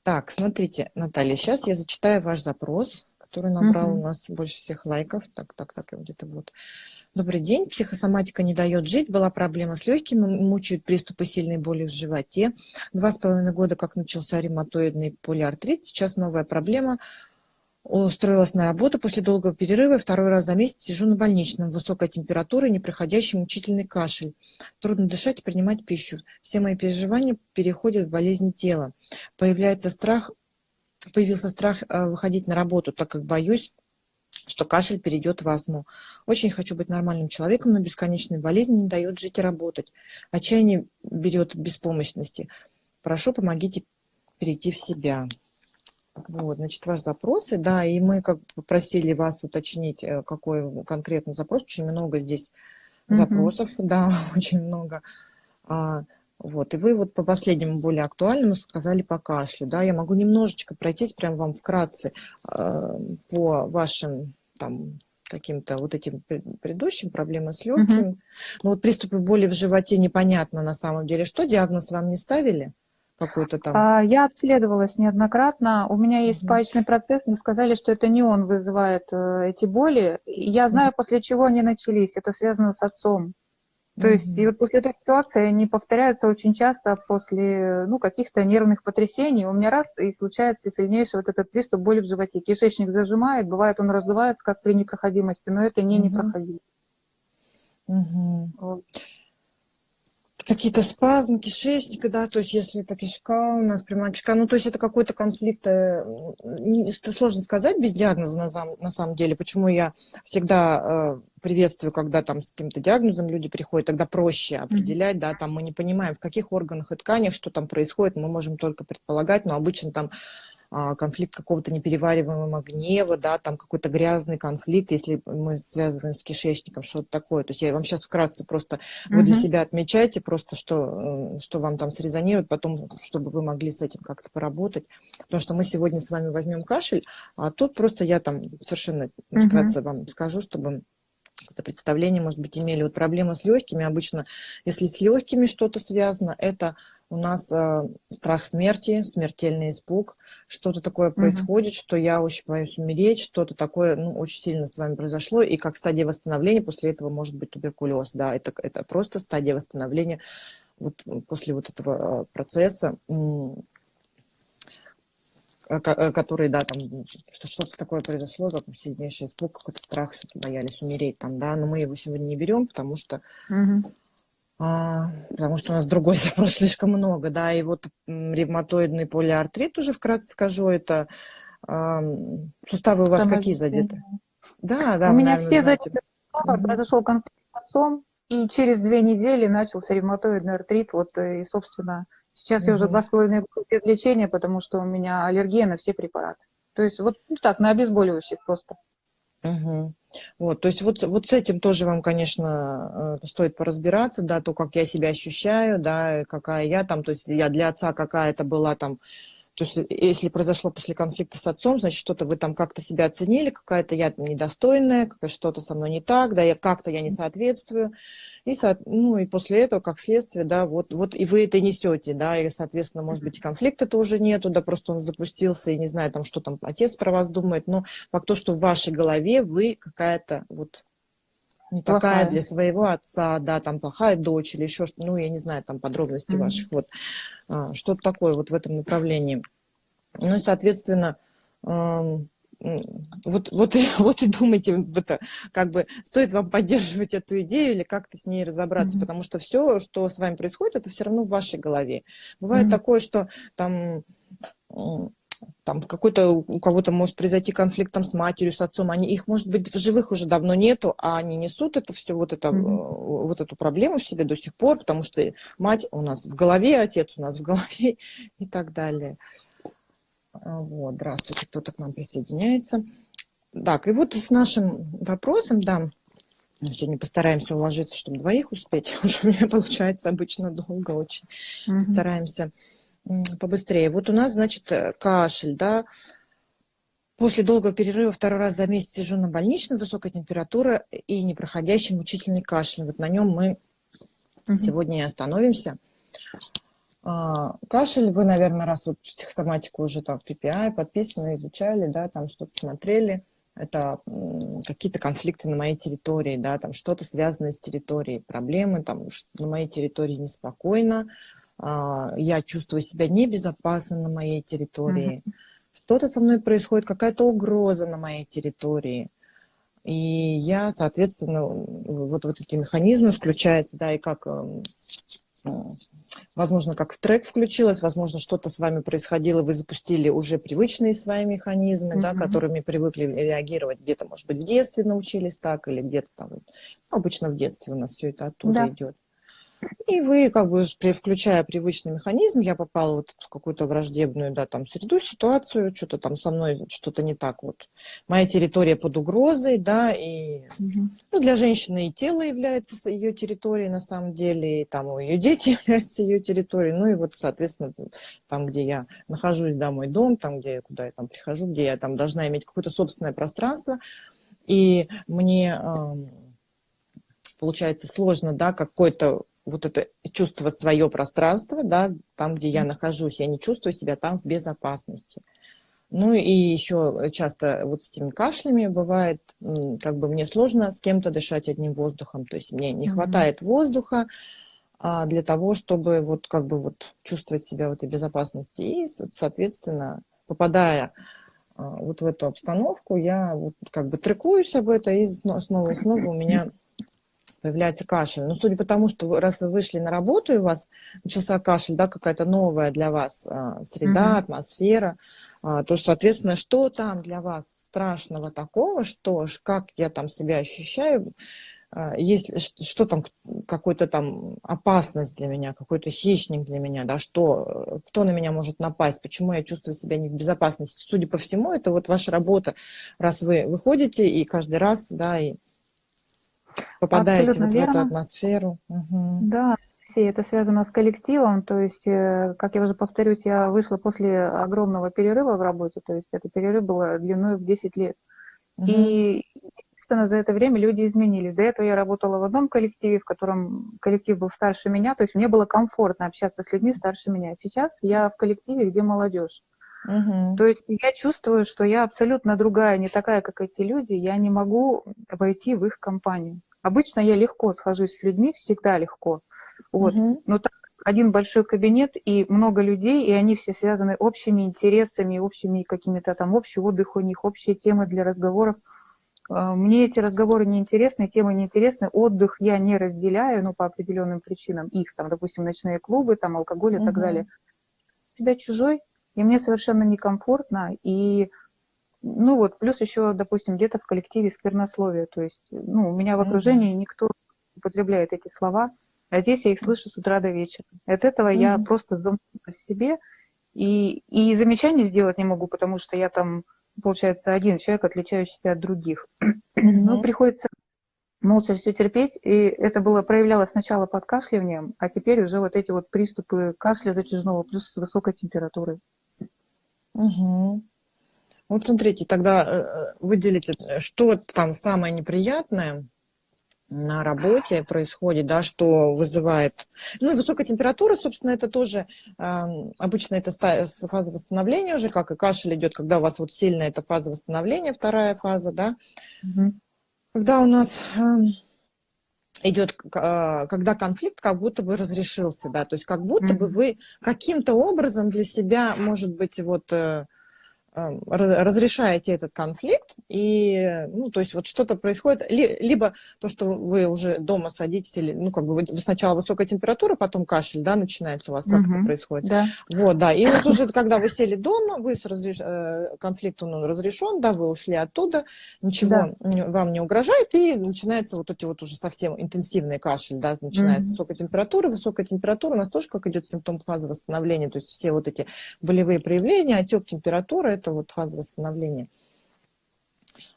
Так, смотрите, Наталья, сейчас я зачитаю ваш запрос, который набрал у Мгм. нас больше всех лайков. Так, и вот это вот. Добрый день. Психосоматика не дает жить. Была проблема с легкими, мучают приступы сильной боли в животе. 2,5 года, как начался ревматоидный полиартрит. Сейчас новая проблема. Устроилась на работу после долгого перерыва. Второй раз за месяц сижу на больничном. Высокая температура и непроходящий мучительный кашель. Трудно дышать и принимать пищу. Все мои переживания переходят в болезнь тела. Появляется страх, появился страх выходить на работу, так как боюсь, что кашель перейдет в астму. Очень хочу быть нормальным человеком, но бесконечная болезнь не дает жить и работать. Отчаяние берет от беспомощности. Прошу, помогите перейти в себя. Вот, значит, ваш запрос, и да, и мы как бы попросили вас уточнить, какой конкретно запрос. Очень много здесь Мгм. запросов, да, очень много. А, вот, и вы вот по последнему более актуальному сказали по кашлю, да, я могу немножечко пройтись прям вам вкратце по вашим там каким-то вот этим предыдущим проблемам с Мгм. легким. Ну вот приступы боли в животе непонятно на самом деле. Что, диагноз вам не ставили? Какой-то там? Я обследовалась неоднократно. У меня есть Мгм. спаечный процесс. Мне сказали, что это не он вызывает эти боли. И я Мгм. знаю, после чего они начались. Это связано с отцом. То есть, и Мгм. вот после этой ситуации они повторяются очень часто после, ну, каких-то нервных потрясений. У меня раз и случается сильнейший вот этот приступ боли в животе. Кишечник зажимает, бывает он раздувается, как при непроходимости, но это не Мгм. непроходимость. Мгм. Вот. Какие-то спазмы кишечника, да, то есть если это кишка у нас, прямая кишка, ну, то есть это какой-то конфликт, это сложно сказать без диагноза на самом деле, почему я всегда приветствую, когда там с каким-то диагнозом люди приходят, тогда проще Мгм. определять, да, там мы не понимаем, в каких органах и тканях, что там происходит, мы можем только предполагать, но обычно там конфликт какого-то неперевариваемого гнева, да, там какой-то грязный конфликт, если мы связываем с кишечником, что-то такое. То есть я вам сейчас вкратце просто, вы для Мгм. себя отмечаете просто, что вам там срезонирует, потом, чтобы вы могли с этим как-то поработать. Потому что мы сегодня с вами возьмем кашель, а тут просто я там совершенно Мгм. вкратце вам скажу, чтобы это представление, может быть, имели. Вот проблема с легкими, обычно, если с легкими что-то связано, это у нас страх смерти, смертельный испуг, что-то такое Мгм. происходит, что я очень боюсь умереть, что-то такое, ну, очень сильно с вами произошло, и как стадия восстановления после этого может быть туберкулез, да, это просто стадия восстановления вот после вот этого процесса, который, да, там, что что-то такое произошло, как сильнейший испуг, какой-то страх, что-то боялись умереть там, да, но мы его сегодня не берем, Мгм. потому что у нас другой запрос слишком много, да, и вот ревматоидный полиартрит, уже вкратце скажу, это суставы у вас какие задеты? Самовнушение. Да, У да, вы, меня наверное, все знаете. задеты суставы, Мгм. произошел конфликт с отцом, и через 2 недели начался ревматоидный артрит. Вот, и, собственно, сейчас я уже Мгм. 2,5 года без лечения, потому что у меня аллергия на все препараты. То есть вот ну, так, на обезболивающих просто. Мгм. Вот, то есть вот с этим тоже вам, конечно, стоит поразбираться, да, то, как я себя ощущаю, да, какая я там, то есть я для отца какая-то была там. То есть, если произошло после конфликта с отцом, значит, что-то вы там как-то себя оценили, какая-то я там недостойная, что-то со мной не так, да, как-то я не соответствую. Ну, и после этого, как следствие, да, вот и вы это несете, да, и, соответственно, может быть, и конфликта-то уже нету, да, просто он запустился, и не знаю, там, что там отец про вас думает, но факт то, что в вашей голове вы какая-то вот не такая для Плохая. своего отца, да, там плохая дочь или еще что-то, ну, я не знаю, там подробностей ваших, Мгм. вот, что-то такое вот в этом направлении. Ну и, соответственно, вот и думайте, это, как бы стоит вам поддерживать эту идею или как-то с ней разобраться, Мгм. потому что все, что с вами происходит, это все равно в вашей голове. Бывает Мгм. такое, что м, там какой-то у кого-то может произойти конфликт там с матерью, с отцом, их, может быть, в живых уже давно нету, а они несут это все, Мгм. вот эту проблему в себе до сих пор, потому что мать у нас в голове, отец у нас в голове и так далее. Вот, здравствуйте, кто-то к нам присоединяется. Так, и вот с нашим вопросом, да, мы сегодня постараемся уложиться, чтобы двоих успеть. Уже у меня получается обычно долго очень. Мгм. Постараемся побыстрее. Вот у нас, значит, кашель, да. После долгого перерыва второй раз за месяц сижу на больничном, высокая температура и непроходящий мучительный кашель. Вот на нем мы Мгм. сегодня и остановимся. Кашель, вы, наверное, раз вот психосоматику уже там PPI подписаны, изучали, да, там что-то смотрели. Это какие-то конфликты на моей территории, да, там что-то связанное с территорией, проблемы, там на моей территории неспокойно, я чувствую себя небезопасно на моей территории, что-то со мной происходит, какая-то угроза на моей территории. И я, соответственно, вот эти механизмы включаются, да, и как, возможно, как в трек включилось, возможно, что-то с вами происходило, вы запустили уже привычные свои механизмы, да, которыми привыкли реагировать, где-то, может быть, в детстве научились так, или где-то там, ну, обычно в детстве у нас все это оттуда Да. идет. И вы, как бы, включая привычный механизм, я попала вот в какую-то враждебную, да, там, среду, ситуацию, что-то там со мной, что-то не так вот. Моя территория под угрозой, да, и ну, для женщины и тело является ее территорией на самом деле, и там ее дети являются ее территорией, ну и вот, соответственно, там, где я нахожусь, да, мой дом, там, куда я там прихожу, где я там должна иметь какое-то собственное пространство, и мне, получается, сложно, да, какое-то вот это чувствовать свое пространство, да, там, где я нахожусь, я не чувствую себя там в безопасности. Ну и еще часто вот с этими кашлями бывает, как бы мне сложно с кем-то дышать одним воздухом, то есть мне не хватает воздуха для того, чтобы вот как бы вот чувствовать себя в этой безопасности. И, соответственно, попадая вот в эту обстановку, я вот как бы трекуюсь об этом, и снова и снова у меня появляется кашель. Но судя по тому, что раз вы вышли на работу, и у вас начался кашель, да, какая-то новая для вас среда, атмосфера, то, соответственно, что там для вас страшного такого, что, как я там себя ощущаю, есть, что там, какой-то там опасность для меня, какой-то хищник для меня, да, что, кто на меня может напасть, почему я чувствую себя не в безопасности. Судя по всему, это вот ваша работа, раз вы выходите и каждый раз, да, и попадаете Абсолютно вот в эту верно. атмосферу. Да, Алексей, это связано с коллективом, то есть, как я уже повторюсь, я вышла после огромного перерыва в работе, то есть это перерыв был длиной в 10 лет. И, естественно, за это время люди изменились. До этого я работала в одном коллективе, в котором коллектив был старше меня, то есть мне было комфортно общаться с людьми старше меня. Сейчас я в коллективе, где молодежь. То есть я чувствую, что я абсолютно другая, не такая, как эти люди, я не могу войти в их компанию. Обычно я легко схожусь с людьми, всегда легко. Вот. Но так один большой кабинет и много людей, и они все связаны общими интересами, общими какими-то там, общий отдых у них, общие темы для разговоров. Мне эти разговоры не интересны, темы не интересны, отдых я не разделяю, ну, по определенным причинам, их там, допустим, ночные клубы, там, алкоголь и так далее. Тебя чужой, и мне совершенно некомфортно, и, ну, вот, плюс еще, допустим, где-то в коллективе сквернословие, то есть, ну, у меня в окружении никто не употребляет эти слова, а здесь я их слышу с утра до вечера. И от этого я просто замкнута в себе, и замечаний сделать не могу, потому что я там, получается, один человек, отличающийся от других. Ну, приходится молча все терпеть, и это было проявлялось сначала подкашливанием, а теперь уже вот эти вот приступы кашля затяжного плюс с высокой температурой. Вот смотрите, тогда выделите, что там самое неприятное на работе происходит, да, что вызывает. Ну и высокая температура, собственно, это тоже обычно это фаза восстановления уже, как и кашель идет, когда у вас вот сильная эта фаза восстановления, вторая фаза, да. Когда у нас идет, когда конфликт как будто бы разрешился, да, то есть как будто бы вы каким-то образом для себя, может быть, вот разрешаете этот конфликт, и, ну, то есть вот что-то происходит, либо то, что вы уже дома садитесь, или, ну, как бы вы сначала высокая температура, потом кашель, да, начинается у вас, как это происходит? Да. Вот, да, и вот уже, когда вы сели дома, вы конфликт, он разрешен, да, вы ушли оттуда, ничего вам не угрожает, и начинается вот эти вот уже совсем интенсивный кашель, да, начинается высокая температура, у нас тоже как идет симптом фазы восстановления, то есть все вот эти болевые проявления, отек температуры, это вот фаза восстановления.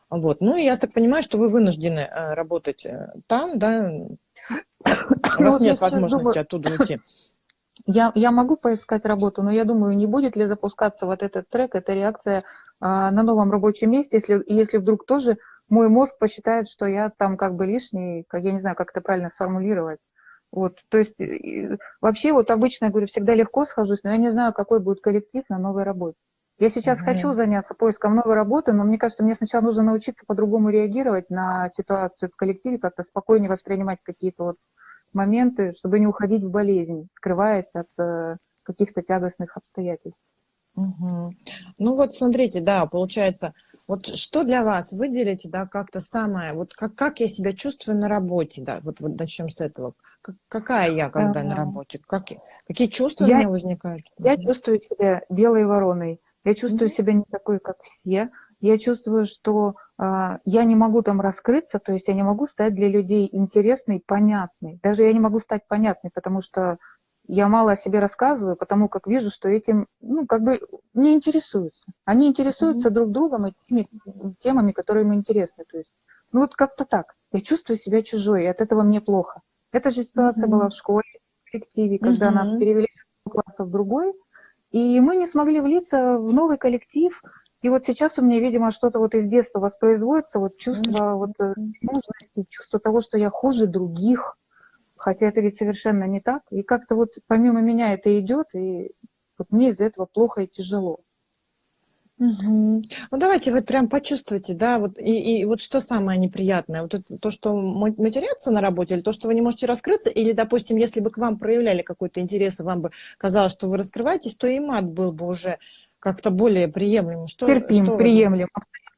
Вот. Ну, и я так понимаю, что вы вынуждены работать там, да? У вас нет возможности оттуда уйти. Я могу поискать работу, но я думаю, не будет ли запускаться вот этот трек, эта реакция на новом рабочем месте, если вдруг тоже мой мозг посчитает, что я там как бы лишний, я не знаю, как это правильно сформулировать. Вот, то есть вообще вот обычно, я говорю, всегда легко схожусь, но я не знаю, какой будет коллектив на новой работе. Я сейчас хочу Мгм. заняться поиском новой работы, но мне кажется, мне сначала нужно научиться по-другому реагировать на ситуацию в коллективе, как-то спокойнее воспринимать какие-то вот моменты, чтобы не уходить в болезнь, скрываясь от каких-то тягостных обстоятельств. Мгм. Ну вот смотрите, да, получается, вот что для вас выделите, да, как-то самое, вот как я себя чувствую на работе, да, вот начнем с этого. Какая я, когда на Э, работе? Какие чувства у Я меня возникают? Я Мгм. чувствую себя белой вороной. Я чувствую Мгм. себя не такой, как все. Я чувствую, что я не могу там раскрыться, то есть я не могу стать для людей интересной, понятной. Даже я не могу стать понятной, потому что я мало о себе рассказываю, потому как вижу, что этим, ну, как бы не интересуются. Они Мгм. интересуются друг другом и теми темами, которые им интересны. То есть, ну вот как-то так. Я чувствую себя чужой, и от этого мне плохо. Эта же ситуация была Мгм. в школе, в коллективе, когда нас Мгм. перевели с одного класса в другой, и мы не смогли влиться в новый коллектив. И вот сейчас у меня, видимо, что-то вот из детства воспроизводится, вот чувство вот Мгм. нужности, чувство того, что я хуже других, хотя это ведь совершенно не так. И как-то вот помимо меня это идет, и вот мне из-за этого плохо и тяжело. Мгм. Ну, давайте вот прям почувствуйте, да, вот и вот что самое неприятное, вот это то, что матерятся на работе, или то, что вы не можете раскрыться, или, допустим, если бы к вам проявляли какой-то интерес, и вам бы казалось, что вы раскрываетесь, то и мат был бы уже как-то более приемлемым. Терпим, Что вы думаете? приемлем.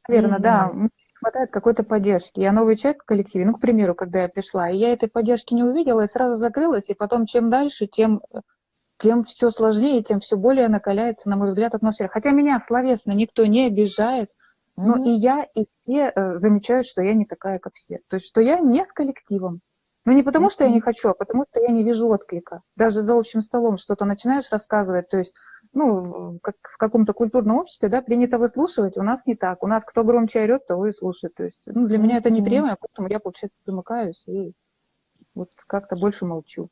Наверное, да, Мгм. мне не хватает какой-то поддержки. Я новый человек в коллективе, ну, к примеру, когда я пришла, и я этой поддержки не увидела, и сразу закрылась, и потом чем дальше, тем все сложнее, тем все более накаляется, на мой взгляд, атмосфера. Хотя меня словесно никто не обижает, но и Мгм. я, и все замечают, что я не такая, как все. То есть, что я не с коллективом. Но не потому, что я не Мгм. хочу, а потому, что я не вижу отклика. Даже за общим столом что-то начинаешь рассказывать, то есть, ну, как в каком-то культурном обществе, да, принято выслушивать, у нас не так. У нас кто громче орет, того и слушает. То есть, ну, для меня это Мгм. неприемлемо, поэтому я, получается, замыкаюсь и вот как-то больше молчу.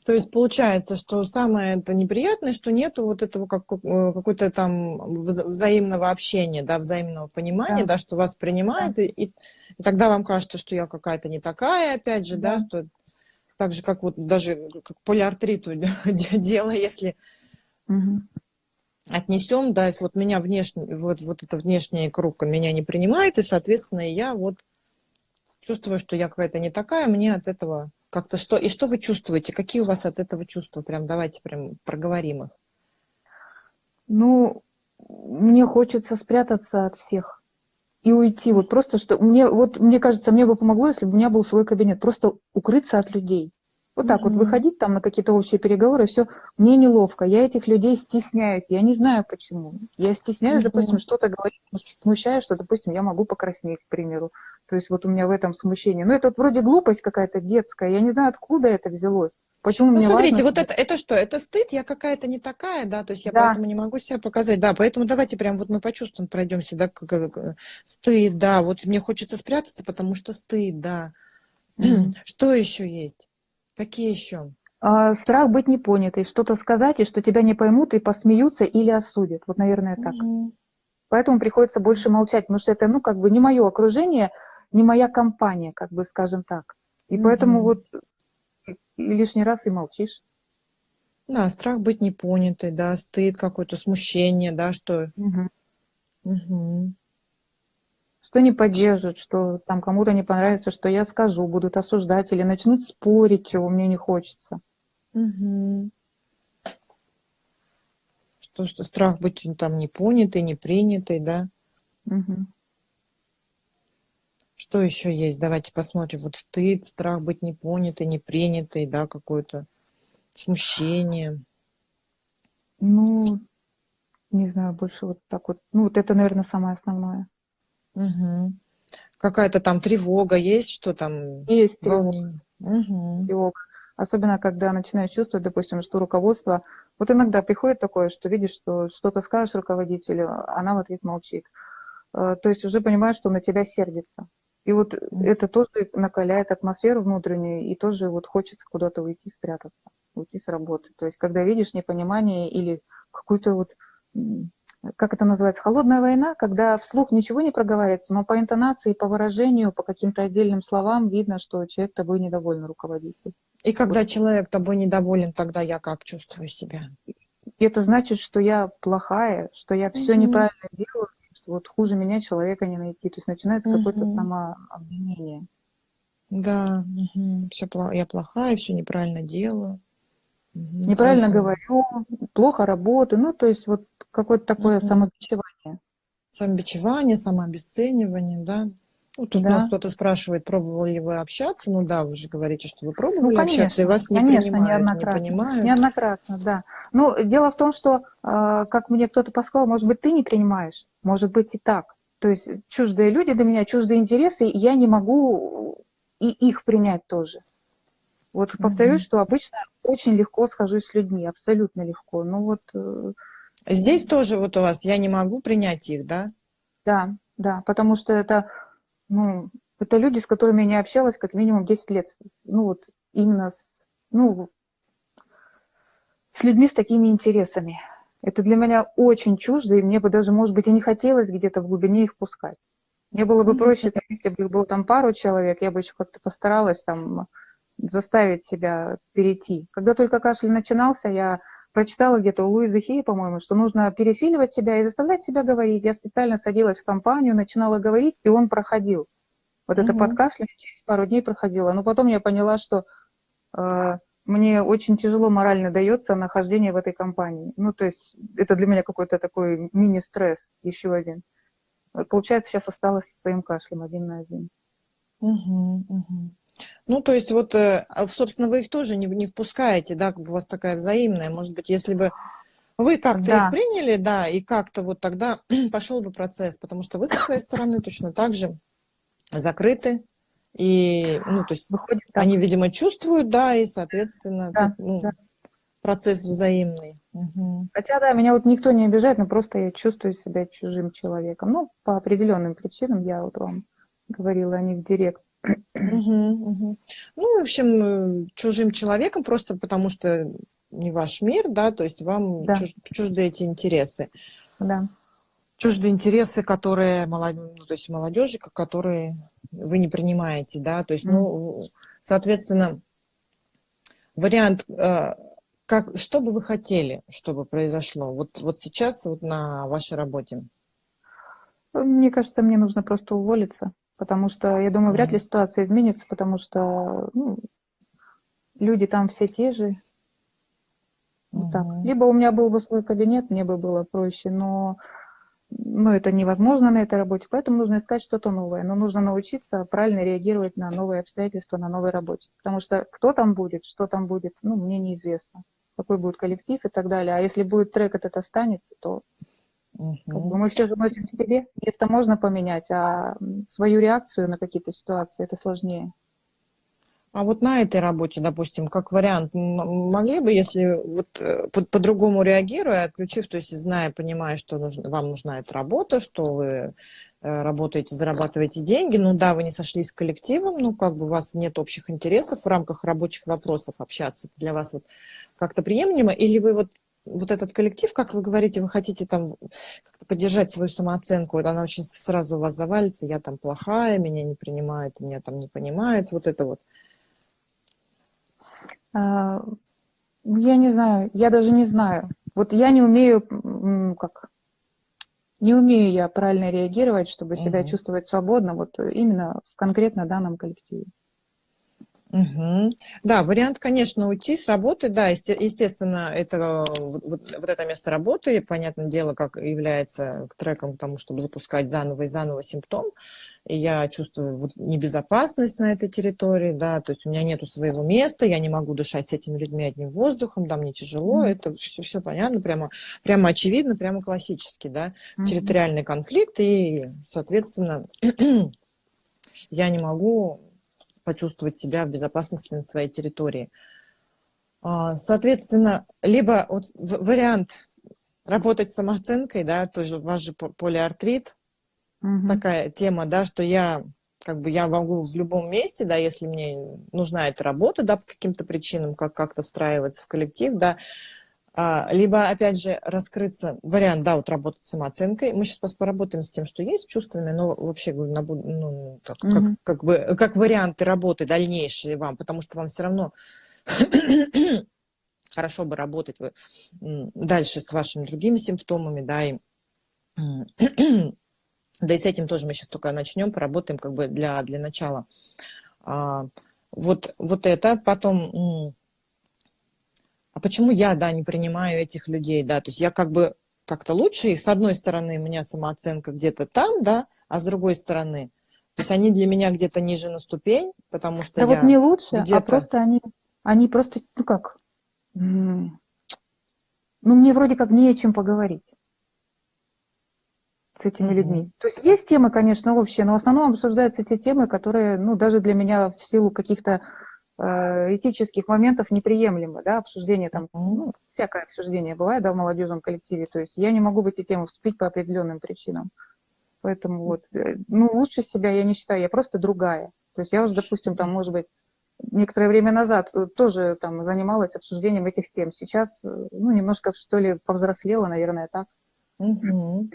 То есть получается, что самое это неприятное, что нету вот этого какой-то там взаимного общения, да, взаимного понимания, Да, да, что вас да, принимают, и тогда вам кажется, что я какая-то не такая, опять же, да, да. что так же, как вот даже как полиартриту дело, если Мгм. отнесем, да, если вот меня внешне, вот это внешний круг меня не принимает, и, соответственно, я вот чувствую, что я какая-то не такая, мне от этого как-то что... И что вы чувствуете? Какие у вас от этого чувства? Прям давайте прям проговорим их. Ну, мне хочется спрятаться от всех и уйти. Вот просто, что мне, вот мне кажется, мне бы помогло, если бы у меня был свой кабинет, просто укрыться от людей. Вот так вот Мгм. выходить там на какие-то общие переговоры, все, мне неловко, я этих людей стесняюсь, я не знаю почему. Я стесняюсь, допустим, Мгм. что-то говорить, смущаюсь, что, допустим, я могу покраснеть, к примеру. То есть вот у меня в этом смущение. Но это вот вроде глупость какая-то детская, я не знаю, откуда это взялось. Почему Ну, мне важно, смотрите, вот чтобы... это что? Это стыд, я какая-то не такая, да, то есть я Да, поэтому не могу себя показать, да, поэтому давайте прям вот мы почувствуем, пройдемся, да, стыд, да, вот мне хочется спрятаться, потому что стыд, да. мгм. Что еще есть? Какие еще? Страх быть непонятой, что-то сказать, и что тебя не поймут и посмеются или осудят. Вот, наверное, так. Мгм. Поэтому приходится больше молчать, потому что это, ну, как бы не мое окружение, не моя компания, как бы, скажем так. И поэтому Мгм. вот и лишний раз и молчишь. Да, страх быть непонятой, да, стыд какой-то, смущение, да, что... Мгм. Мгм. Что не поддержат, что там кому-то не понравится, что я скажу, будут осуждать или начнут спорить, чего мне не хочется. Мгм. Что страх быть там непонятой, непринятой, да. Мгм. Что еще есть? Давайте посмотрим. Вот стыд, страх быть непонятой, непринятой, да, какое-то смущение. Ну, не знаю, больше вот так вот. Ну, вот это, наверное, самое основное. Мгм. Какая-то там тревога есть, что там Есть тревога. волнение. Мгм. Тревога. Особенно, когда начинаешь чувствовать, допустим, что руководство... Вот иногда приходит такое, что видишь, что что-то скажешь руководителю, а она в ответ молчит. То есть уже понимаешь, что на тебя сердится. И вот М. это тоже накаляет атмосферу внутреннюю, и тоже вот хочется куда-то уйти, спрятаться, уйти с работы. То есть когда видишь непонимание или какую-то вот, м, как это называется, холодная война, когда вслух ничего не проговаривается, но по интонации, по выражению, по каким-то отдельным словам видно, что человек тобой недоволен, руководитель. И когда Вот человек тобой недоволен, тогда я как чувствую себя? это значит, что я плохая, что я все Мгм. неправильно делаю, что вот хуже меня человека не найти. То есть начинается какое-то Мгм. самообвинение. Да, я плохая, все неправильно делаю. Неправильно Сразу говорю, плохо работаю. Ну, то есть вот какое-то такое мгм. самобичевание. Самобичевание, самообесценивание, да. Ну, тут нас Да. кто-то спрашивает, пробовали ли вы общаться. Ну да, вы же говорите, что вы Ну, пробовали общаться, и конечно, вас не конечно, принимают, не неоднократно. понимают. Неоднократно, да. Ну, дело в том, что, как мне кто-то подсказал, может быть, ты не принимаешь, может быть и так. То есть чуждые люди для меня, чуждые интересы, и я не могу и их принять тоже. Вот повторюсь, Мгм. что обычно очень легко схожусь с людьми, абсолютно легко. Ну вот, Здесь тоже вот у вас я не могу принять их, да? да, да, потому что это, ну, это люди, с которыми я не общалась как минимум 10 лет. Ну вот именно ну, с людьми с такими интересами. Это для меня очень чуждо, и мне бы даже, может быть, и не хотелось где-то в глубине их пускать. Мне было бы Мгм. проще, там, если бы было там пару человек, я бы еще как-то постаралась там заставить себя перейти. Когда только кашель начинался, я прочитала где-то у Луизы Хей, по-моему, что нужно пересиливать себя и заставлять себя говорить. Я специально садилась в компанию, начинала говорить, и он проходил. Вот это Мгм. подкашливание через пару дней проходило. Но потом я поняла, что мне очень тяжело морально дается нахождение в этой компании. Ну, то есть это для меня какой-то такой мини-стресс, еще один. Вот получается, сейчас осталась со своим кашлем один на один. Мгм. Мгм. Ну, то есть вот, собственно, вы их тоже не впускаете, да, как бы у вас такая взаимная. Может быть, если бы вы как-то их Да, приняли, да, и как-то вот тогда пошел бы процесс, потому что вы со своей стороны точно так же закрыты, и, ну, то есть выходит они, так. видимо, чувствуют, да, и, соответственно, тут, Да, да. ну, процесс взаимный. Мгм. Хотя, да, меня вот никто не обижает, но просто я чувствую себя чужим человеком. Ну, по определенным причинам, я вот вам говорила о них в директ. Мгм. Мгм. Ну, в общем, чужим человеком просто потому, что не ваш мир, да, то есть вам Да, чужды эти интересы. да. Чужды интересы, которые, ну, то есть молодежи, которые вы не принимаете, да, то есть, М. ну, соответственно, вариант, что бы вы хотели, чтобы произошло вот сейчас вот на вашей работе? Мне кажется, мне нужно просто уволиться, потому что, я думаю, вряд ли Мгм. ситуация изменится, потому что ну, люди там все те же. Вот так. Мгм. Либо у меня был бы свой кабинет, мне бы было проще, но это невозможно на этой работе, поэтому нужно искать что-то новое. Но нужно научиться правильно реагировать на новые обстоятельства на новой работе. Потому что кто там будет, что там будет, ну, мне неизвестно. Какой будет коллектив и так далее. А если будет трек, этот останется, то как бы Мгм. мы все заносим к себе. Место можно поменять, а свою реакцию на какие-то ситуации это сложнее. А вот на этой работе, допустим, как вариант, могли бы, если вот по-другому реагируя, отключив, то есть зная, понимая, что вам нужна эта работа, что вы работаете, зарабатываете деньги, ну да, вы не сошлись с коллективом, ну как бы у вас нет общих интересов в рамках рабочих вопросов общаться, это для вас вот как-то приемлемо, или вы вот этот коллектив, как вы говорите, вы хотите там как-то поддержать свою самооценку, вот она очень сразу у вас завалится, я там плохая, меня не принимают, меня там не понимают, вот это вот. А, Я не знаю, я даже не знаю. Вот я не умею, как, не умею я правильно реагировать, чтобы себя Мгм. чувствовать свободно, вот именно в конкретно данном коллективе. Мгм. Да, вариант, конечно, уйти с работы, да, естественно, это вот это место работы, понятное дело, как является треком к тому, чтобы запускать заново и заново симптом. И я чувствую вот небезопасность на этой территории, да, то есть у меня нету своего места, я не могу дышать с этими людьми одним воздухом, да, мне тяжело, Мгм. это все понятно, прямо очевидно, прямо классически, да, Мгм. территориальный конфликт, и, соответственно, я не могу почувствовать себя в безопасности на своей территории. Соответственно, либо вот вариант работать с самооценкой, да, тоже у вас же полиартрит, Мгм. такая тема, да, что я могу в любом месте, да, если мне нужна эта работа, да, по каким-то причинам, как-то встраиваться в коллектив, да, либо, опять же, раскрыться, вариант, да, вот работать с самооценкой. Мы сейчас поработаем с тем, что есть чувствами, но вообще, говорю, ну, Мгм. как варианты работы дальнейшие вам, потому что вам все равно Хорошо бы работать дальше с вашими другими симптомами, да, и да и с этим тоже мы сейчас только начнем, поработаем как бы для начала. Вот это, потом, а почему я, да, не принимаю этих людей, да, то есть я как бы как-то лучше, и с одной стороны у меня самооценка где-то там, да, а с другой стороны, то есть они для меня где-то ниже на ступень, потому что Да вот я не лучше, а где-то... просто они просто, ну как, ну мне вроде как не о чем поговорить с этими людьми. То есть темы, конечно, общие, но в основном обсуждаются те темы, которые, ну, даже для меня в силу каких-то этических моментов неприемлемы, да, обсуждение там, ну, всякое обсуждение бывает, да, в молодежном коллективе, то есть я не могу в эти темы вступить по определенным причинам. Поэтому вот, ну, лучше себя я не считаю, я просто другая. То есть я уже, допустим, там, может быть, некоторое время назад тоже там занималась обсуждением этих тем. Сейчас, ну, немножко, что ли, повзрослела, наверное, так. Ну,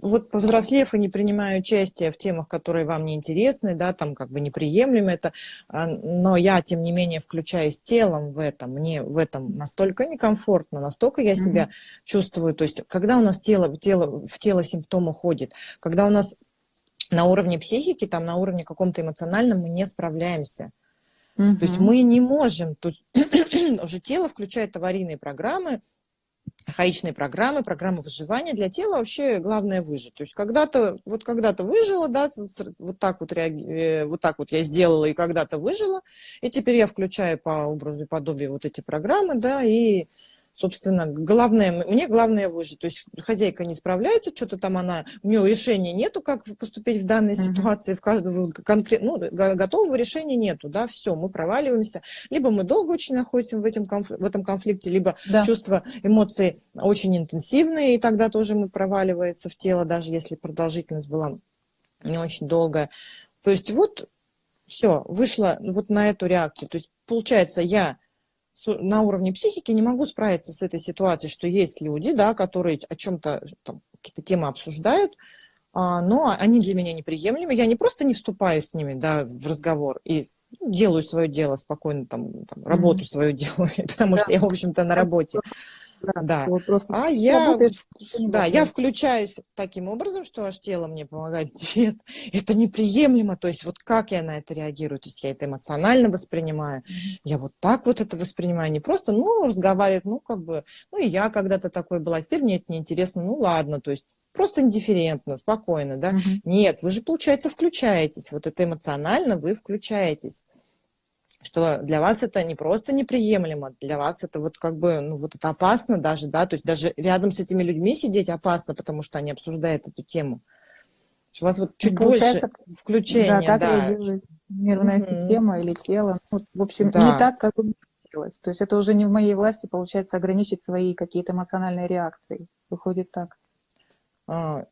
вот повзрослев и не принимая участие в темах, которые вам не интересны, да, там как бы неприемлемо это, но я, тем не менее, включаюсь телом в этом, мне в этом настолько некомфортно, настолько я себя чувствую, то есть когда у нас в тело симптом уходит, когда у нас на уровне психики, там на уровне каком-то эмоциональном мы не справляемся. То есть мы не можем, то есть уже тело включает аварийные программы, архаичные программы, программы выживания. Для тела вообще главное выжить. То есть когда-то выжила, да, вот так вот я сделала и когда-то выжила, и теперь я включаю по образу и подобию вот эти программы, да, и, собственно, мне главное выжить. То есть хозяйка не справляется, что-то там у нее решения нету, как поступить в данной ситуации, в каждого готового решения нету, да, все, мы проваливаемся. Либо мы долго очень находимся в этом конфликте, либо чувства, эмоции очень интенсивные, и тогда тоже мы проваливается в тело, даже если продолжительность была не очень долгая. То есть вот все, вышла вот на эту реакцию. То есть получается, я на уровне психики не могу справиться с этой ситуацией, что есть люди, да, которые о чем-то, какие-то темы обсуждают, но они для меня неприемлемы. Я не просто не вступаю с ними, да, в разговор и делаю свое дело спокойно, там работу свою делаю, потому что я, в общем-то, на работе. Да, Вот просто я включаюсь таким образом, что аж тело мне помогает. Нет, это неприемлемо. То есть вот как я на это реагирую? То есть я это эмоционально воспринимаю. Я вот так вот это воспринимаю. Не просто, разговаривать, и я когда-то такой была. Теперь мне это неинтересно. Ну, ладно, то есть просто индифферентно, спокойно, да. Нет, вы же, получается, включаетесь. Вот это эмоционально вы включаетесь. Что для вас это не просто неприемлемо, для вас это вот как бы, это опасно даже, да, то есть даже рядом с этими людьми сидеть опасно, потому что они обсуждают эту тему. У вас вот чуть больше включения, да. Так да. реагирует нервная система или тело. В общем, да. не так, как бы хотелось. То есть это уже не в моей власти, получается, ограничить свои какие-то эмоциональные реакции. Выходит так. Со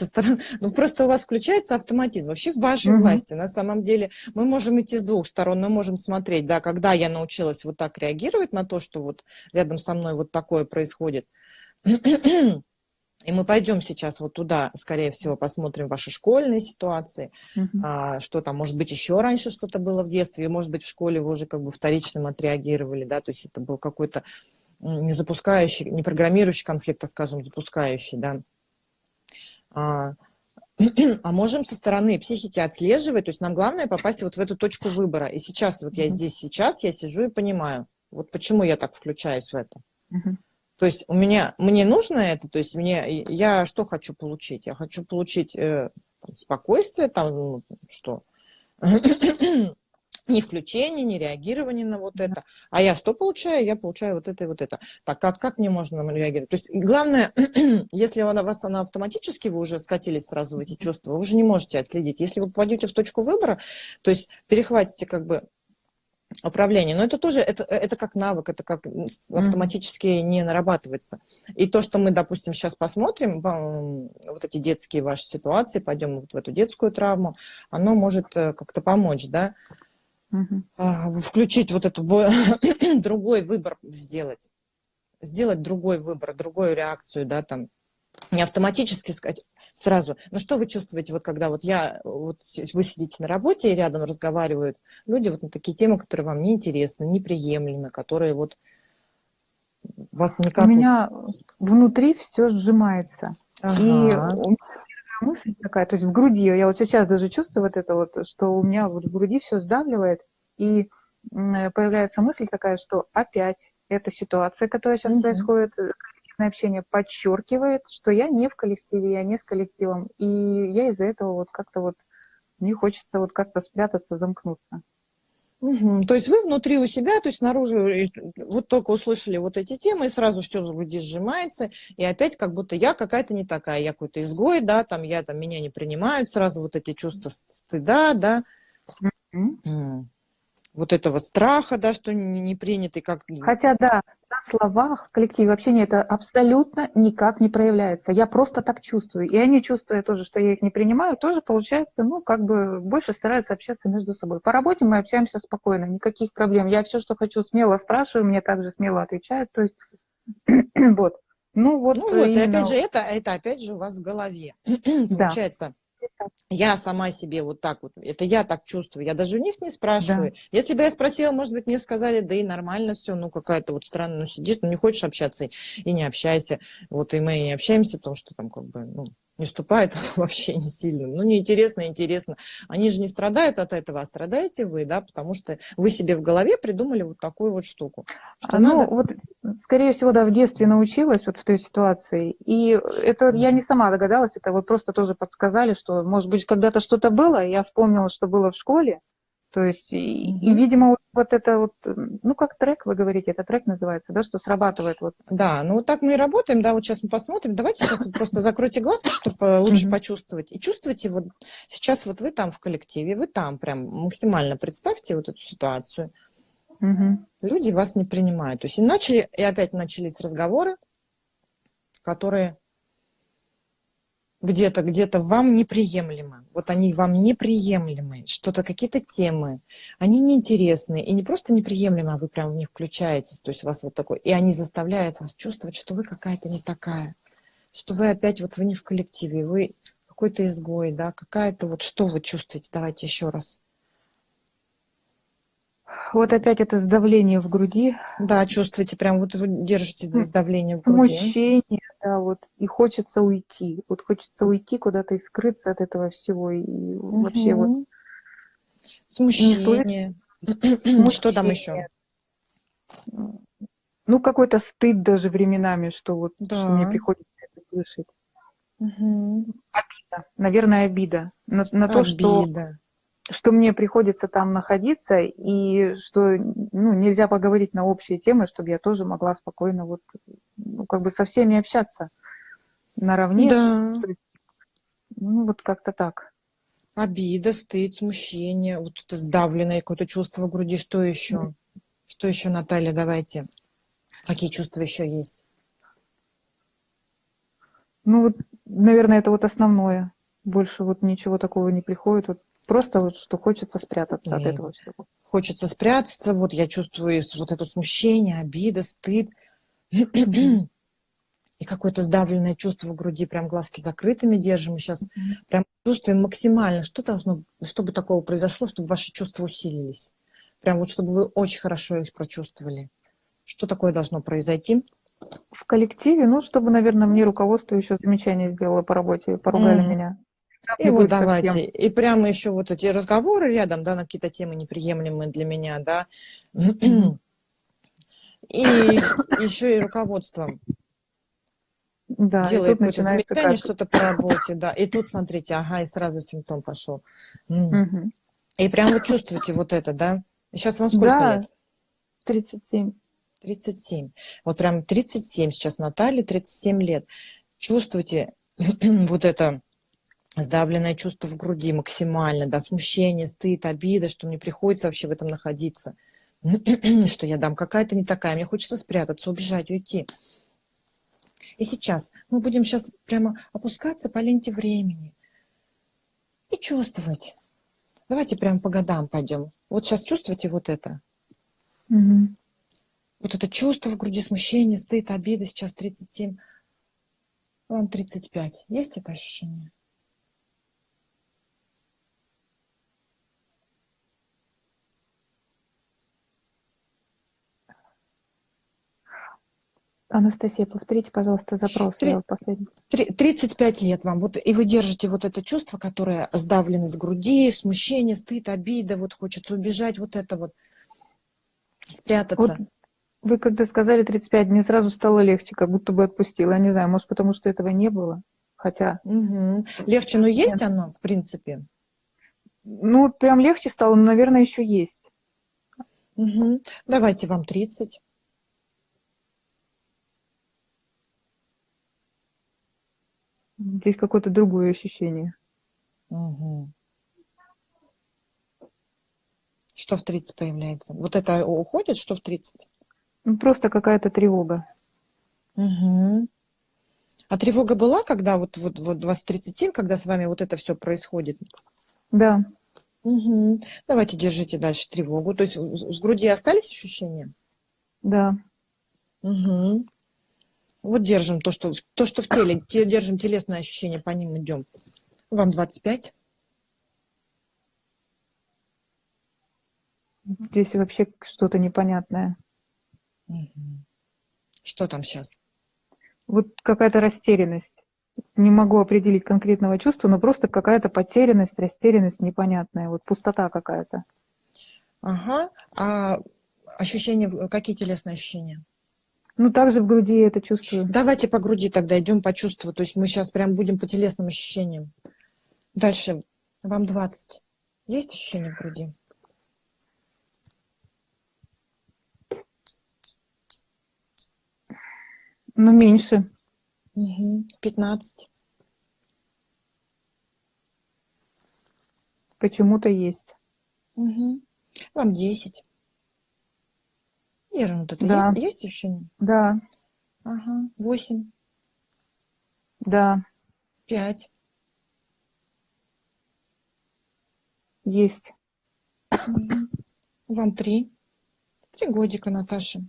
стороны, просто у вас включается автоматизм. Вообще в вашей власти, на самом деле, мы можем идти с двух сторон, мы можем смотреть, да, когда я научилась вот так реагировать на то, что вот рядом со мной вот такое происходит. И мы пойдем сейчас вот туда, скорее всего, посмотрим ваши школьные ситуации, что там, может быть, еще раньше что-то было в детстве, и, может быть, в школе вы уже как бы вторичным отреагировали, да, то есть это был какой-то не запускающий, не программирующий конфликт, а, скажем, запускающий, да. А можем со стороны психики отслеживать, то есть нам главное попасть вот в эту точку выбора. И сейчас, вот я здесь, сейчас я сижу и понимаю, вот почему я так включаюсь в это. То есть мне нужно это, то есть я что хочу получить? Я хочу получить спокойствие, там, что... Ни включение, ни реагирование на вот это. А я что получаю? Я получаю вот это и вот это. Так, как мне можно реагировать? То есть главное, если у вас она автоматически, вы уже скатились сразу в эти чувства, вы уже не можете отследить. Если вы попадете в точку выбора, то есть перехватите как бы управление, но это тоже, это как навык, это как автоматически не нарабатывается. И то, что мы, допустим, сейчас посмотрим, вот эти детские ваши ситуации, пойдем вот в эту детскую травму, оно может как-то помочь, да, включить вот эту другой выбор сделать другой выбор, другую реакцию, да, там, не автоматически сказать, Сразу. Но что вы чувствуете, вот когда вот вы сидите на работе и рядом разговаривают люди вот на такие темы, которые вам неинтересны, неприемлемы, которые вот вас У никак вот... меня внутри все сжимается. И Ага. у меня мысль такая, то есть в груди, я вот сейчас даже чувствую вот это вот, что у меня вот в груди все сдавливает, и появляется мысль такая, что опять эта ситуация, которая сейчас Мгм. происходит, коллективное общение подчеркивает, что я не в коллективе, я не с коллективом, и я из-за этого вот как-то вот, мне хочется вот как-то спрятаться, замкнуться. Мгм. То есть вы внутри у себя, то есть снаружи вот только услышали вот эти темы, и сразу все в груди сжимается, и опять как будто я какая-то не такая, я какой-то изгой, да, там я там меня не принимают, сразу вот эти чувства стыда, да, Мгм. м, вот этого страха, да, что не принятый как... Хотя, да, на словах в коллективе общения это абсолютно никак не проявляется. Я просто так чувствую. И они, чувствуя тоже, что я их не принимаю, тоже, получается, ну, как бы больше стараются общаться между собой. По работе мы общаемся спокойно, никаких проблем. Я все, что хочу, смело спрашиваю, мне также смело отвечают. То есть, вот. Ну, вот Ну вот, и опять именно, же, это опять же у вас в голове. да. Получается, я сама себе вот так вот, это я так чувствую, я даже у них не Да. спрашиваю. Если бы я спросила, может быть, мне сказали, да и нормально все, ну какая-то вот странная, ну сидишь, ну не хочешь общаться и не общайся. Вот и мы и не общаемся, потому что там как бы, ну, не вступает вообще не сильно. Ну, неинтересно, интересно. Они же не страдают от этого, а страдаете вы, да, потому что вы себе в голове придумали вот такую вот штуку, что Ну, надо... вот, скорее всего, да, в детстве научилась вот в той ситуации. И это я не Мгм. сама догадалась, это вот просто тоже подсказали, что, может быть, когда-то что-то было, и я вспомнила, что было в школе. То есть, Мгм. видимо, вот это вот, ну, как трек, вы говорите, это трек называется, да, что срабатывает вот. Да, ну вот так мы и работаем, да, вот сейчас мы посмотрим. Давайте сейчас вот просто закройте глазки, чтобы лучше Мгм. почувствовать. И чувствуйте, вот сейчас вот вы там в коллективе, вы там прям максимально представьте вот эту ситуацию. Мгм. Люди вас не принимают. То есть и опять начались разговоры, которые где-то вам неприемлемы. Вот они вам неприемлемы. Что-то, какие-то темы, они неинтересны. И не просто неприемлемы, а вы прям в них включаетесь. То есть у вас вот такой... И они заставляют вас чувствовать, что вы какая-то не такая. Что вы опять, вот вы не в коллективе, вы какой-то изгой, да, какая-то вот, что вы чувствуете? Давайте еще раз. Вот опять это сдавление в груди, Да, чувствуете, прям вот вы держите м, давление в груди. смущение, да, вот, и хочется уйти. Вот хочется уйти куда-то и скрыться от этого всего, и вообще вот Мгм. не слышать Смущение. Что там еще? смущение. Ну, какой-то стыд даже временами, что вот, что мне Да. приходится это слышать. Мгм. Обида, наверное, обида на то, Обида. что мне приходится там находиться, и что, ну, нельзя поговорить на общие темы, чтобы я тоже могла спокойно вот, ну, как бы со всеми общаться наравне, Да. что ли. Ну, вот как-то так. Обида, стыд, смущение, вот это сдавленное какое-то чувство в груди. Что еще? Что еще, Наталья, давайте. Какие чувства еще есть? Ну, вот, наверное, это вот основное. Больше вот ничего такого не приходит. Вот просто вот, что хочется спрятаться от И этого всего. хочется спрятаться, вот я чувствую вот это смущение, обида, стыд Мгм. и какое-то сдавленное чувство в груди, прям глазки закрытыми держим, и сейчас Мгм. прям чувствуем максимально, что должно, чтобы такого произошло, чтобы ваши чувства усилились, прям вот чтобы вы очень хорошо их прочувствовали. Что такое должно произойти? В коллективе, ну, чтобы, наверное, мне руководство еще замечание сделало по работе, поругали Мгм. меня. Там И не вот будет совсем. давайте, и прямо еще вот эти разговоры рядом, да, на какие-то темы неприемлемые для меня, да, Мгм. и еще и руководством Да, и делает тут какое-то начинается замечание, как. что-то по работе, да, и тут, смотрите, ага, и сразу симптом пошел. Мгм. И прям вот чувствуете вот это, да? Сейчас вам сколько Да, лет? 37. 37. Вот прям 37 сейчас Наталье, 37 лет. Чувствуете вот это сдавленное чувство в груди максимально, да, смущение, стыд, обида, что мне приходится вообще в этом находиться, что я дам какая-то не такая, мне хочется спрятаться, убежать, уйти. И сейчас мы будем сейчас прямо опускаться по ленте времени и чувствовать. Давайте прямо по годам пойдем. Вот сейчас чувствуйте вот это. Мгм. Вот это чувство в груди, смущение, стыд, обида, сейчас 37. Вам 35. Есть это ощущение? Анастасия, повторите, пожалуйста, запрос. Я Три- вот последний. 35 лет вам. Вот, и вы держите вот это чувство, которое сдавленность в груди, смущение, стыд, обида, вот хочется убежать, вот это вот, Вот спрятаться. вы когда сказали 35, мне сразу стало легче, как будто бы отпустила. Я не знаю, может, потому что этого не было. Хотя, Мгм. Легче, но есть нет. оно, в принципе. Ну, вот прям легче стало, но, наверное, еще есть. Мгм. Давайте вам 30. Здесь какое-то другое ощущение. Мгм. Что в 30 появляется? Вот это уходит, что в 30? Ну, просто какая-то тревога. Мгм. А тревога была, когда вот у вас 37, когда с вами вот это все происходит? Да, Мгм. Давайте держите дальше тревогу. То есть с груди остались ощущения? да. Мгм. Вот держим то, что в теле. Держим телесные ощущения, по ним идем. Вам 25. Здесь вообще что-то непонятное. Мгм. Что там сейчас? Вот какая-то растерянность. Не могу определить конкретного чувства, но просто какая-то потерянность, растерянность непонятная. Вот пустота какая-то. Ага. А ощущения, какие телесные ощущения? Ну, также в груди это чувствую. Давайте по груди тогда идем по чувству. То есть мы сейчас прям будем по телесным ощущениям. Дальше. Вам 20. Есть ощущения в груди? Но меньше. Мгм. 15. Почему-то есть. Мгм. Вам 10. Вера, вот это есть, Да, есть ощущение? да, Ага. 8. да, 5. есть, Мгм. Вам 3. 3 годика, Наташа.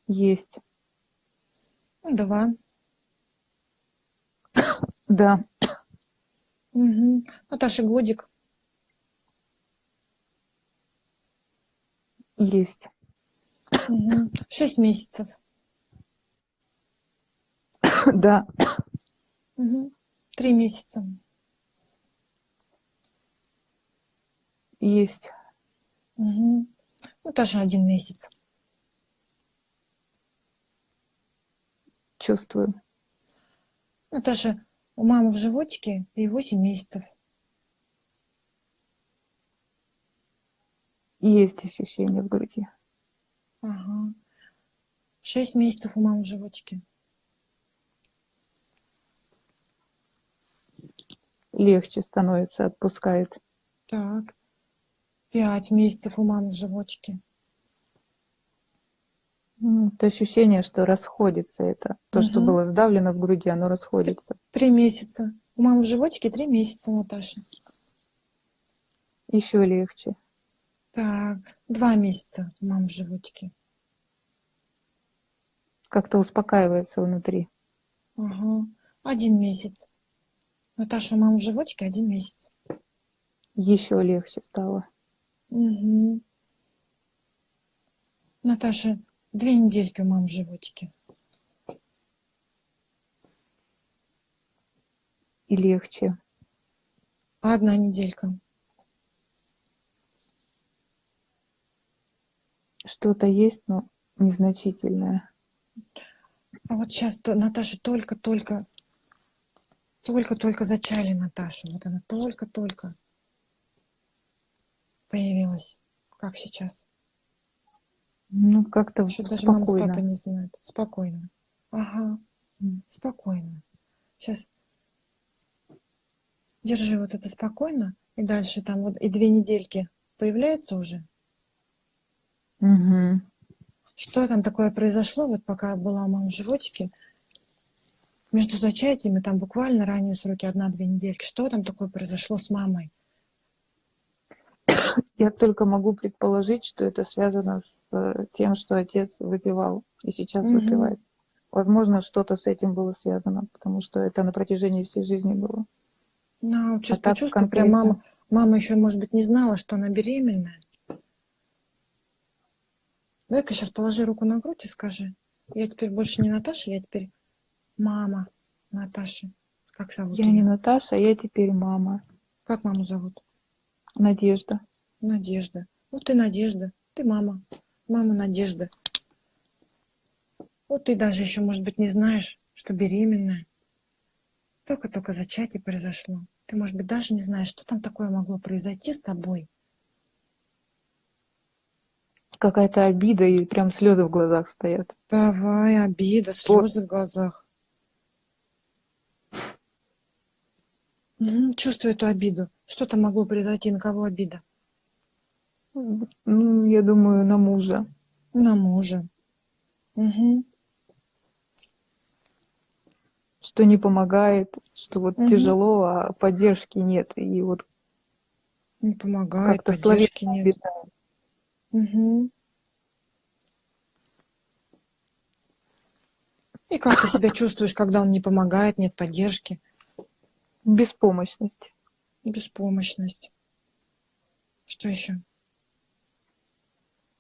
есть. 2. Да, Мгм. Наташа, годик. есть. 6 месяцев. Да, 3 месяца. есть. Мгм. Наташа, 1 месяц. Чувствую. Наташа, у мамы в животике и 8 месяцев. Есть ощущение в груди. Ага. 6 месяцев у мамы в животике. Легче становится, отпускает. Так. 5 месяцев у мамы в животике. Это ощущение, что расходится это. То, что Угу. было сдавлено в груди, оно расходится. 3 месяца. У мамы в животике 3 месяца, Наташа. Еще легче. Так. 2 месяца у мамы в животике. Как-то успокаивается внутри. Ага. 1 месяц. Наташа, у мамы в животике 1 месяц. Еще легче стало. Угу. Наташа, 2 недельки у мамы в животике. И легче. 1 неделька. Что-то есть, но незначительное. А вот сейчас Наташа только зачали Наташу. Вот она только появилась. Как сейчас? Ну, как-то Еще даже мама с папой спокойно. не знают. Спокойно. Ага, спокойно. Сейчас держи вот это спокойно. И дальше там вот и 2 недельки появляется уже. Угу. Что там такое произошло, вот пока была у мамы в животике, между зачатиями, там буквально ранние сроки, 1-2 недельки. Что там такое произошло с мамой? Я только могу предположить, что это связано с тем, что отец выпивал и сейчас Угу. выпивает. Возможно, что-то с этим было связано, потому что это на протяжении всей жизни было. Ну, вот А сейчас так почувствовала, прям конкретно. мама еще, может быть, не знала, что она беременная. Дай-ка сейчас положи руку на грудь и скажи. Я теперь больше не Наташа, я теперь мама Наташи. Как зовут Я не ее? Наташа, я теперь мама. Как маму зовут? Надежда. Надежда. Вот ты Надежда, ты мама. Мама Надежда. Вот ты даже еще, может быть, не знаешь, что беременная. Только-только зачатие произошло. Ты, может быть, даже не знаешь, что там такое могло произойти с тобой. Какая-то обида и прям слезы в глазах стоят. Давай, обида, Вот. слезы в глазах. Мгм, чувствую эту обиду. Что там могло произойти, на кого обида? Ну, я думаю, на мужа. На мужа. Угу, Что не помогает, что вот угу. тяжело, а поддержки нет. И вот Не помогает, как-то поддержки словесно нет. обижает. Угу. И как ты себя чувствуешь, когда он не помогает, нет поддержки, Беспомощность. беспомощность? Что еще?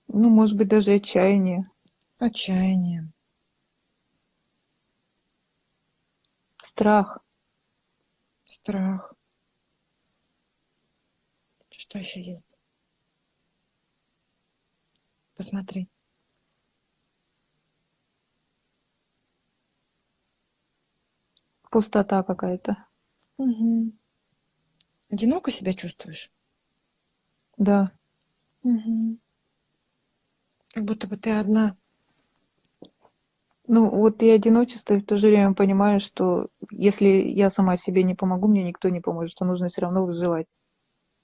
Ну, может быть, даже отчаяние, Отчаяние, страх. страх. Что еще есть? Посмотри. Пустота какая-то. Угу. Одиноко себя чувствуешь? Да. Угу. Как будто бы ты одна. Ну, вот и одиночество, и в то же время понимаю, что если я сама себе не помогу, мне никто не поможет, что нужно все равно выживать.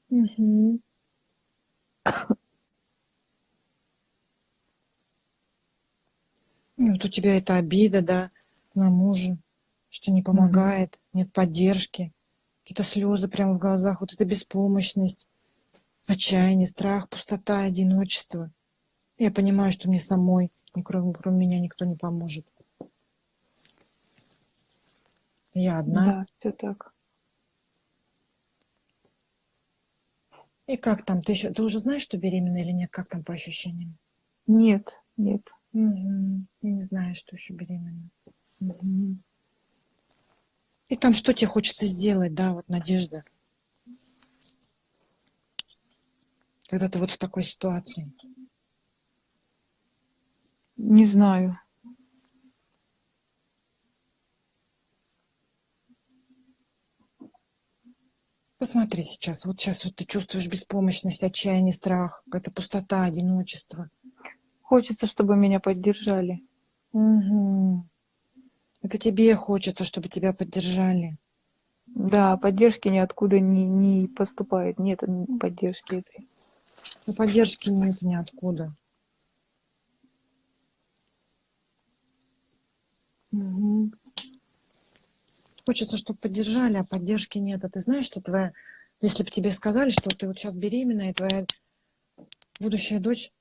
Угу. И вот у тебя эта обида, да, на мужа, что не Мгм. помогает, нет поддержки, какие-то слезы прямо в глазах, вот эта беспомощность, отчаяние, страх, пустота, одиночество. Я понимаю, что мне самой, кроме меня, никто не поможет. Я одна. Да, все так. И как там? Ты уже знаешь, что беременна или нет? Как там по ощущениям? Нет, нет. Угу. Я не знаю, что еще беременна. Угу. И там что тебе хочется сделать, да, вот Надежда, когда ты вот в такой ситуации? Не знаю. Посмотри сейчас. Вот сейчас вот ты чувствуешь беспомощность, отчаяние, страх, какая-то пустота, одиночество. Хочется, чтобы меня поддержали. Угу. Это тебе хочется, чтобы тебя поддержали. Да, поддержки ниоткуда не поступает. Нет поддержки этой. Но поддержки нет ниоткуда. Угу. Хочется, чтобы поддержали, а поддержки нет. А ты знаешь, что твоя... Если бы тебе сказали, что ты вот сейчас беременная, и твоя будущая дочь,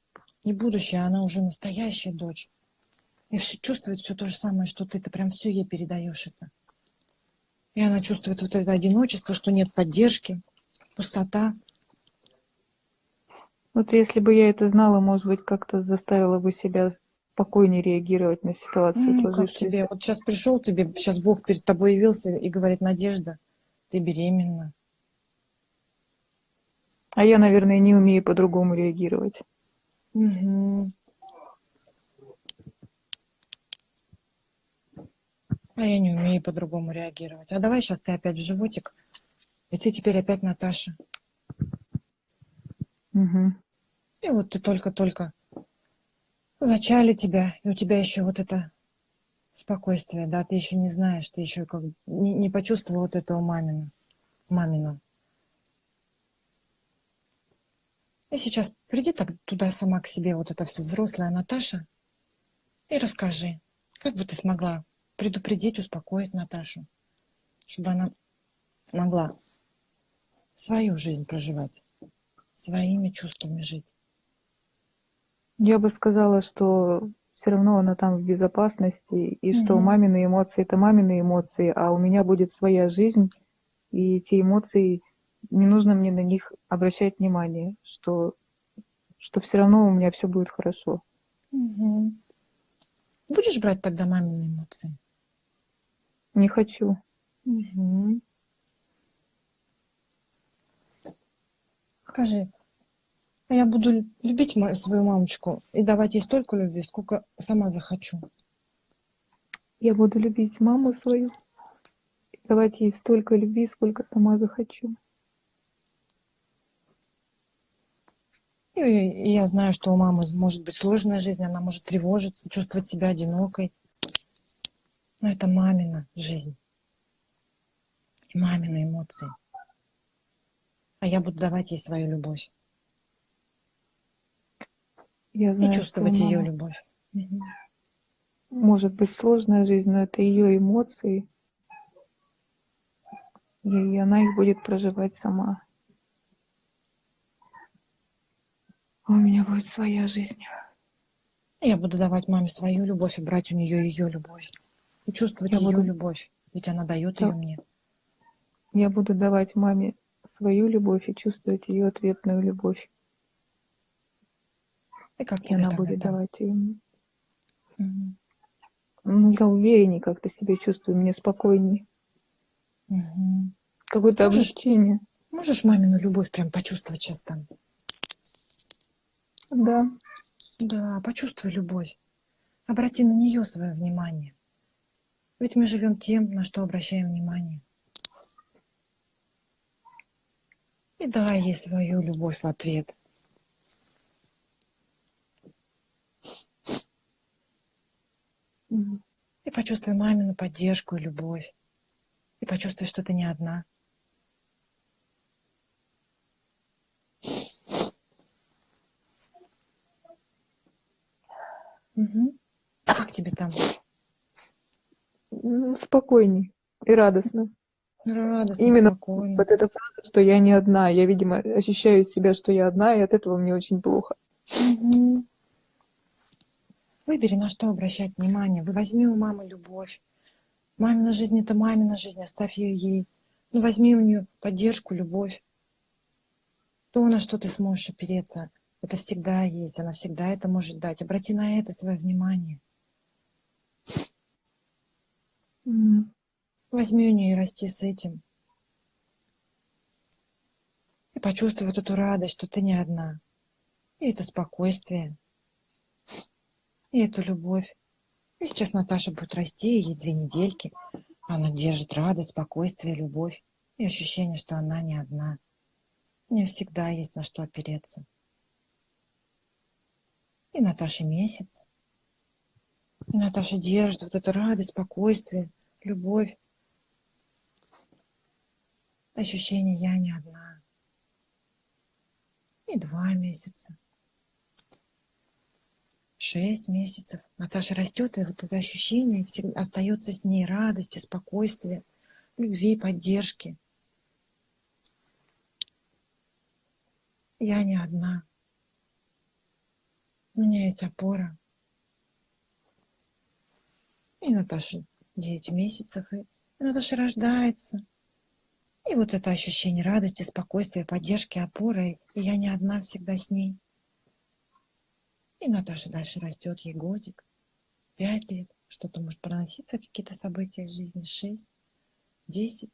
не будущая, она уже настоящая дочь, и все чувствует все то же самое, что ты прям все ей передаешь это. И она чувствует вот это одиночество, что нет поддержки, пустота. Вот если бы я это знала, может быть, как-то заставила бы себя спокойнее реагировать на ситуацию, Как тебе? сложившуюся. Вот сейчас пришел тебе, сейчас Бог перед тобой явился и говорит: Надежда, ты беременна. А я, наверное, не умею по-другому реагировать. Угу. А я не умею по-другому реагировать. А давай сейчас ты опять в животик, и ты теперь опять Наташа. Угу. И вот ты только-только зачали тебя, и у тебя еще вот это спокойствие, да, ты еще не знаешь, ты еще как не почувствовал вот этого мамину. И сейчас приди так туда сама к себе, вот эта вся взрослая Наташа, и расскажи, как бы ты смогла предупредить, успокоить Наташу, чтобы она могла свою жизнь проживать, своими чувствами жить. Я бы сказала, что все равно она там в безопасности, и что Мгм. мамины эмоции — это мамины эмоции, а у меня будет своя жизнь, и эти эмоции, не нужно мне на них обращать внимание, что все равно у меня все будет хорошо. Мгм. Будешь брать тогда мамины эмоции? Не хочу. Мгм. Скажи, я буду любить свою мамочку и давать ей столько любви, сколько сама захочу. Я буду любить маму свою, давать ей столько любви, сколько сама захочу. И я знаю, что у мамы может быть сложная жизнь, она может тревожиться, чувствовать себя одинокой. Но это мамина жизнь, и мамины эмоции. А я буду давать ей свою любовь Я и знаю, что у чувствовать ее мамы любовь. Мгм. может быть сложная жизнь, но это ее эмоции, и она их будет проживать сама. А у меня будет своя жизнь. Я буду давать маме свою любовь и брать у нее ее любовь. И чувствовать Я ее буду, любовь. Ведь она дает да- ее мне. я буду давать маме свою любовь и чувствовать ее ответную любовь. И как И тебе она тогда будет там? давать ее мне. Мгм. Ну, я увереннее как-то себя чувствую, мне спокойнее. Мгм. Какое-то Можешь, облегчение. можешь мамину любовь прям почувствовать сейчас там? Да, Да, почувствуй любовь. Обрати на нее свое внимание. Ведь мы живем тем, на что обращаем внимание. И дай ей свою любовь в ответ. м, И почувствуй мамину поддержку и любовь. И почувствуй, что ты не одна. Мгм. Как тебе там? спокойней и радостно. Радостно, Именно спокойно. вот эта фраза, что я не одна. Я, видимо, ощущаю себя, что я одна, и от этого мне очень плохо. Мгм. Выбери, на что обращать внимание. Вы возьми у мамы любовь. Мамина жизнь — это мамина жизнь, оставь ее ей. Ну, возьми у нее поддержку, любовь. То, на что ты сможешь опереться, это всегда есть, она всегда это может дать. Обрати на это свое внимание. М, Возьми у нее и расти с этим. И почувствуй вот эту радость, что ты не одна. И это спокойствие, и эту любовь. И сейчас Наташа будет расти, ей 2 недельки. Она держит радость, спокойствие, любовь. И ощущение, что она не одна. У нее всегда есть на что опереться. И Наташе месяц. И Наташа держит вот эту радость, спокойствие, любовь. Ощущение «я не одна». И 2 месяца. 6 месяцев. Наташа растет, и вот это ощущение всегда остается с ней радости, спокойствия, любви, поддержки. Я не одна. У меня есть опора. И Наташа 9 месяцев, и Наташа рождается. И вот это ощущение радости, спокойствия, поддержки, опоры. И я не одна, всегда с ней. И Наташа дальше растет, ей годик, 5 лет. Что-то может проноситься, какие-то события в жизни. 6, 10,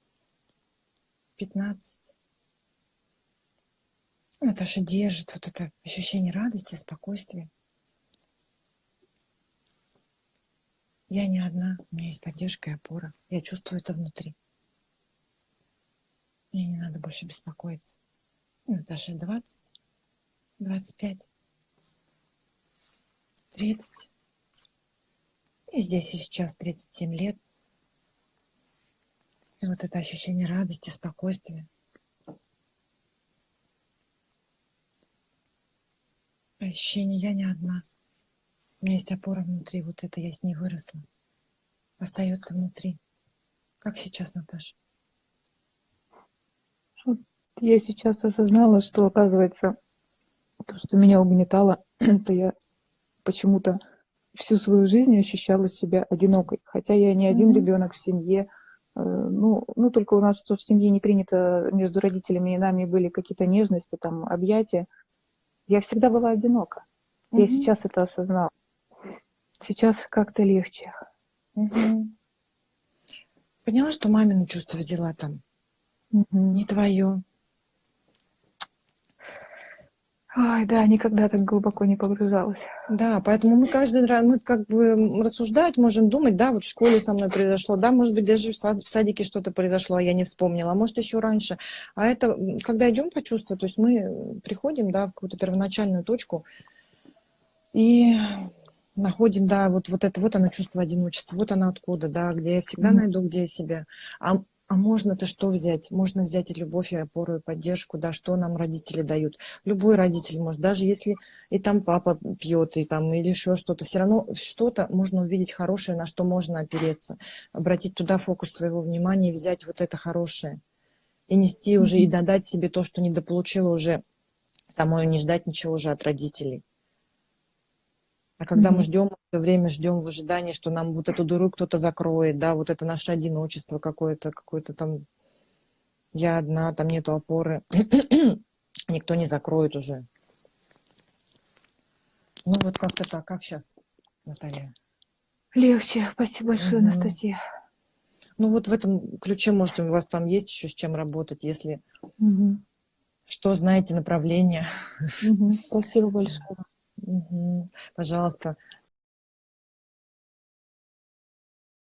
15. Наташа держит вот это ощущение радости, спокойствия. Я не одна, у меня есть поддержка и опора. Я чувствую это внутри. Мне не надо больше беспокоиться. И Наташе 20, 25, 30. И здесь и сейчас 37 лет. И вот это ощущение радости, спокойствия. Ощущение «я не одна». У меня есть опора внутри, вот это я с ней выросла. Остается внутри. Как сейчас, Наташа? вот я сейчас осознала, что, оказывается, то, что меня угнетало, это я почему-то всю свою жизнь ощущала себя одинокой. Хотя я не один Мгм. ребенок в семье. Ну, только у нас в семье не принято, между родителями и нами были какие-то нежности, там, объятия. Я всегда была одинока. Я Мгм. сейчас это осознала. Сейчас как-то легче. Мгм. Поняла, что мамины чувства взяла там, Мгм. не твое. Ой, да, никогда так глубоко не погружалась. Да, поэтому мы каждый раз, мы как бы рассуждать можем, думать, да, вот в школе со мной произошло, да, может быть, даже в садике что-то произошло, а я не вспомнила, а может, еще раньше. А это, когда идем по чувству, то есть мы приходим, да, в какую-то первоначальную точку и находим, да, вот это вот оно чувство одиночества, вот оно откуда, да, где я всегда Мгм. найду, где я себя. А можно-то что взять? Можно взять и любовь, и опору, и поддержку, да, что нам родители дают. Любой родитель может, даже если и там папа пьет, и там, или еще что-то, все равно что-то можно увидеть хорошее, на что можно опереться, обратить туда фокус своего внимания и взять вот это хорошее. И нести уже, и Мгм. додать себе то, что недополучила уже, самой не ждать ничего уже от родителей. А когда мы Мгм. ждем, все время ждем в ожидании, что нам вот эту дыру кто-то закроет, да, вот это наше одиночество какое-то там, я одна, там нету опоры, никто не закроет уже. Ну вот как-то так, как сейчас, Наталья? Легче. Спасибо большое, Мгм. Анастасия. Ну вот в этом ключе, можете, у вас там есть еще с чем работать, если Мгм. что, знаете направление. Мгм. Спасибо большое. Мгм. Пожалуйста,